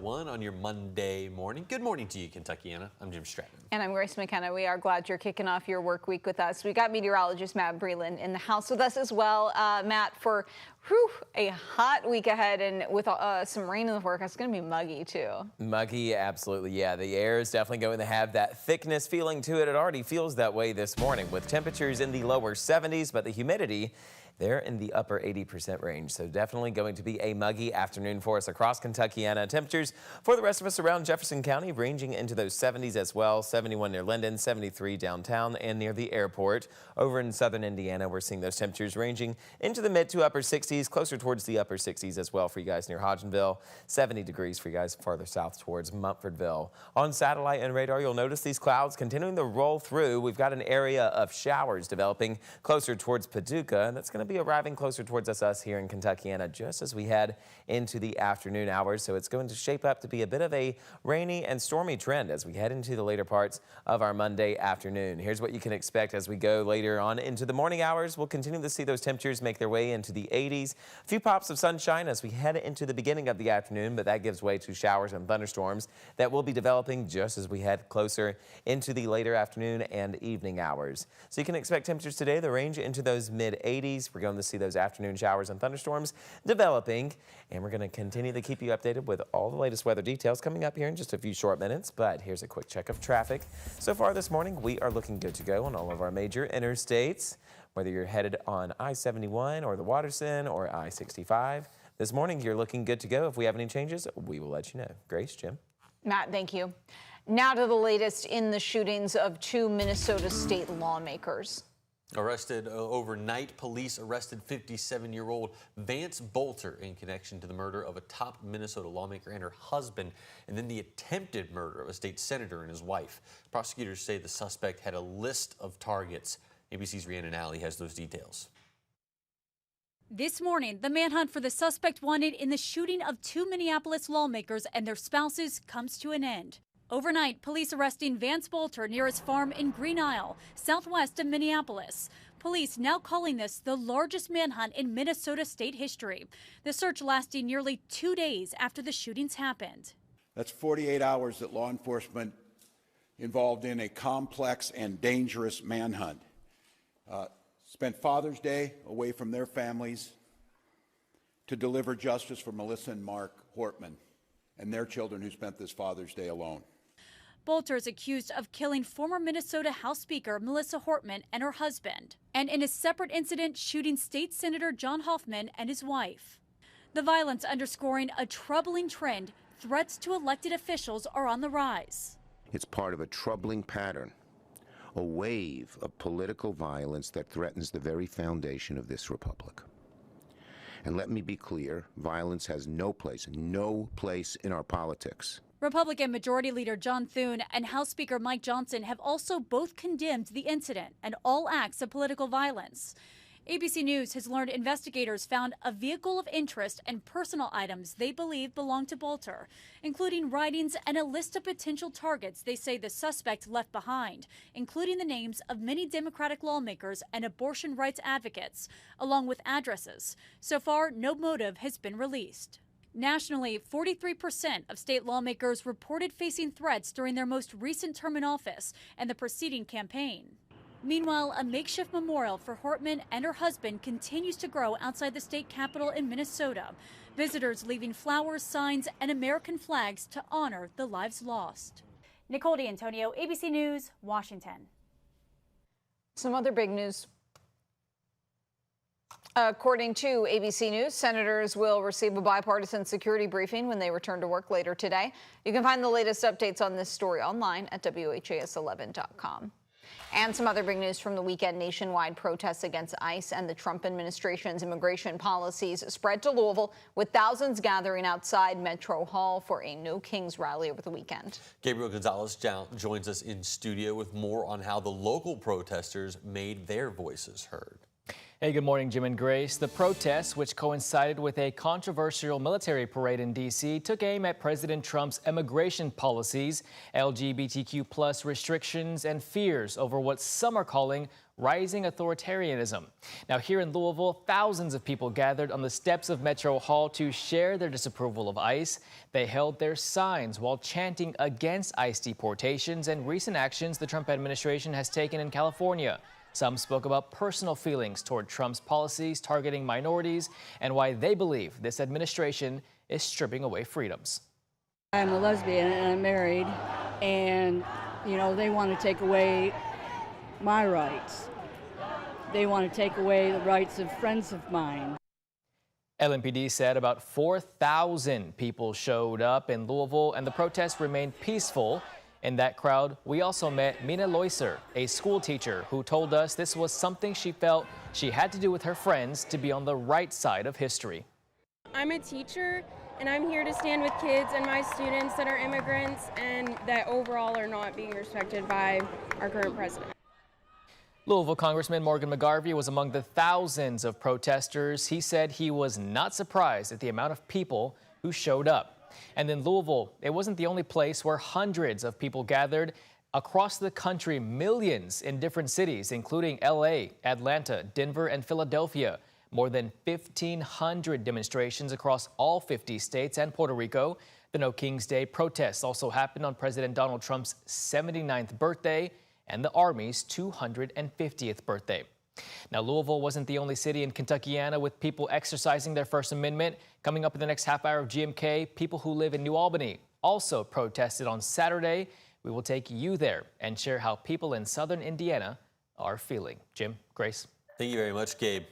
One on your Monday morning. Good morning to you, Kentuckiana. I'm Jim Stratton. And I'm Grace McKenna. We are glad you're kicking off your work week with us. We got meteorologist Matt Breland in the house with us as well. Matt, for a hot week ahead and with some rain in the forecast, it's going to be muggy too. Muggy, absolutely. Yeah, the air is definitely going to have that thickness feeling to it. It already feels that way this morning with temperatures in the lower 70s, but the humidity they're in the upper 80% range. So definitely going to be a muggy afternoon for us across Kentuckiana. Temperatures for the rest of us around Jefferson County ranging into those 70s as well. 71 near Linden, 73 downtown and near the airport. Over in southern Indiana, we're seeing those temperatures ranging into the mid to upper 60s, closer towards the upper 60s as well for you guys near Hodgenville. 70 degrees for you guys farther south towards Mumfordville. On satellite and radar, you'll notice these clouds continuing to roll through. We've got an area of showers developing closer towards Paducah, and that's going to be arriving closer towards us here in Kentuckiana just as we head into the afternoon hours. So it's going to shape up to be a bit of a rainy and stormy trend as we head into the later parts of our Monday afternoon. Here's what you can expect as we go later on into the morning hours. We'll continue to see those temperatures make their way into the 80s. A few pops of sunshine as we head into the beginning of the afternoon, but that gives way to showers and thunderstorms that will be developing just as we head closer into the later afternoon and evening hours. So you can expect temperatures today the range into those mid 80s. We're going to see those afternoon showers and thunderstorms developing, and we're going to continue to keep you updated with all the latest weather details coming up here in just a few short minutes. But here's a quick check of traffic. So far this morning, we are looking good to go on all of our major interstates, whether you're headed on I-71 or the Watterson or I-65. This morning, you're looking good to go. If we have any changes, we will let you know. Grace, Jim. Matt, thank you. Now to the latest in the shootings of two Minnesota state lawmakers. Arrested overnight, police arrested 57-year-old Vance Bolter in connection to the murder of a top Minnesota lawmaker and her husband, and then the attempted murder of a state senator and his wife. Prosecutors say the suspect had a list of targets. ABC's Rhiannon Alley has those details. This morning, the manhunt for the suspect wanted in the shooting of two Minneapolis lawmakers and their spouses comes to an end. Overnight, police arresting Vance Bolter near his farm in Green Isle, southwest of Minneapolis. Police now calling this the largest manhunt in Minnesota state history. The search lasting nearly 2 days after the shootings happened. That's 48 hours that law enforcement involved in a complex and dangerous manhunt. Spent Father's Day away from their families to deliver justice for Melissa and Mark Hortman and their children who spent this Father's Day alone. Bolter is accused of killing former Minnesota House Speaker Melissa Hortman and her husband, and in a separate incident shooting State Senator John Hoffman and his wife. The violence underscoring a troubling trend. Threats to elected officials are on the rise. It's part of a troubling pattern, a wave of political violence that threatens the very foundation of this republic. And let me be clear, violence has no place in our politics. Republican Majority Leader John Thune and House Speaker Mike Johnson have also both condemned the incident and all acts of political violence. ABC News has learned investigators found a vehicle of interest and personal items they believe belong to Bolter, including writings and a list of potential targets they say the suspect left behind, including the names of many Democratic lawmakers and abortion rights advocates, along with addresses. So far, no motive has been released. Nationally, 43% of state lawmakers reported facing threats during their most recent term in office and the preceding campaign. Meanwhile, a makeshift memorial for Hortman and her husband continues to grow outside the state capitol in Minnesota. Visitors leaving flowers, signs, and American flags to honor the lives lost. Nicole D'Antonio, ABC News, Washington. Some other big news. According to ABC News, senators will receive a bipartisan security briefing when they return to work later today. You can find the latest updates on this story online at WHAS11.com. And some other big news from the weekend. Nationwide protests against ICE and the Trump administration's immigration policies spread to Louisville, with thousands gathering outside Metro Hall for a No Kings rally over the weekend. Gabriel Gonzalez joins us in studio with more on how the local protesters made their voices heard. Hey, good morning, Jim and Grace. The protests, which coincided with a controversial military parade in D.C., took aim at President Trump's immigration policies, LGBTQ+ restrictions, and fears over what some are calling rising authoritarianism. Now, here in Louisville, thousands of people gathered on the steps of Metro Hall to share their disapproval of ICE. They held their signs while chanting against ICE deportations and recent actions the Trump administration has taken in California. Some spoke about personal feelings toward Trump's policies targeting minorities and why they believe this administration is stripping away freedoms. I'm a lesbian and I'm married, and they want to take away my rights. They want to take away the rights of friends of mine. LMPD said about 4,000 people showed up in Louisville and the protests remained peaceful. In that crowd, we also met Mina Loiser, a school teacher who told us this was something she felt she had to do with her friends to be on the right side of history. I'm a teacher, and I'm here to stand with kids and my students that are immigrants and that overall are not being respected by our current president. Louisville Congressman Morgan McGarvey was among the thousands of protesters. He said he was not surprised at the amount of people who showed up. And in Louisville, it wasn't the only place where hundreds of people gathered. Across the country, millions in different cities, including L.A., Atlanta, Denver, and Philadelphia. More than 1,500 demonstrations across all 50 states and Puerto Rico. The No King's Day protests also happened on President Donald Trump's 79th birthday and the Army's 250th birthday. Now, Louisville wasn't the only city in Kentuckiana with people exercising their First Amendment. Coming up in the next half hour of GMK, people who live in New Albany also protested on Saturday. We will take you there and share how people in southern Indiana are feeling. Jim, Grace. Thank you very much, Gabe.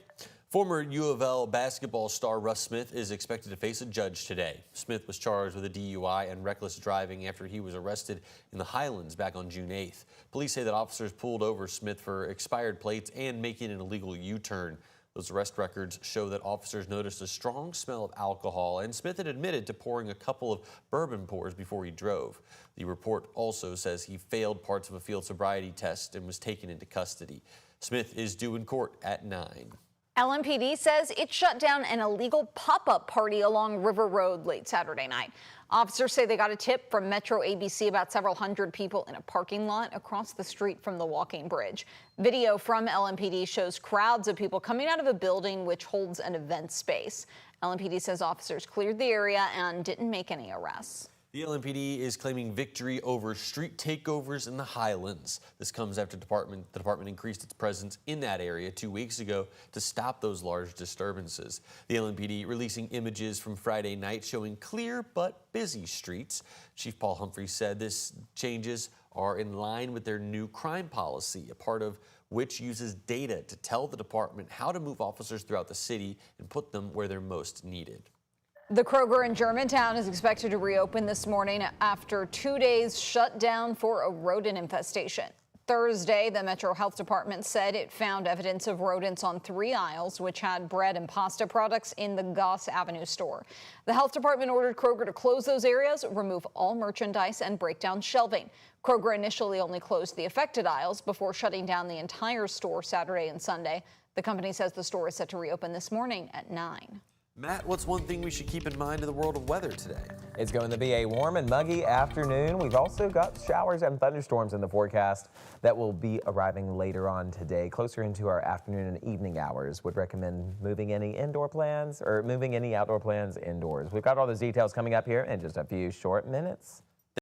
Former U of L basketball star Russ Smith is expected to face a judge today. Smith was charged with a DUI and reckless driving after he was arrested in the Highlands back on June 8th. Police say that officers pulled over Smith for expired plates and making an illegal U-turn. Those arrest records show that officers noticed a strong smell of alcohol, and Smith had admitted to pouring a couple of bourbon pours before he drove. The report also says he failed parts of a field sobriety test and was taken into custody. Smith is due in court at 9. LMPD says it shut down an illegal pop-up party along River Road late Saturday night. Officers say they got a tip from Metro ABC about several hundred people in a parking lot across the street from the walking bridge. Video from LMPD shows crowds of people coming out of a building which holds an event space. LMPD says officers cleared the area and didn't make any arrests. The LMPD is claiming victory over street takeovers in the Highlands. This comes after the department increased its presence in that area 2 weeks ago to stop those large disturbances. The LMPD releasing images from Friday night showing clear but busy streets. Chief Paul Humphrey said this changes are in line with their new crime policy, a part of which uses data to tell the department how to move officers throughout the city and put them where they're most needed. The Kroger in Germantown is expected to reopen this morning after 2 days shut down for a rodent infestation. Thursday, the Metro Health Department said it found evidence of rodents on 3 aisles, which had bread and pasta products in the Goss Avenue store. The health department ordered Kroger to close those areas, remove all merchandise, and break down shelving. Kroger initially only closed the affected aisles before shutting down the entire store Saturday and Sunday. The company says the store is set to reopen this morning at 9. Matt, what's one thing we should keep in mind in the world of weather today? It's going to be a warm and muggy afternoon. We've also got showers and thunderstorms in the forecast that will be arriving later on today, closer into our afternoon and evening hours. Would recommend moving any outdoor plans indoors. We've got all those details coming up here in just a few short minutes.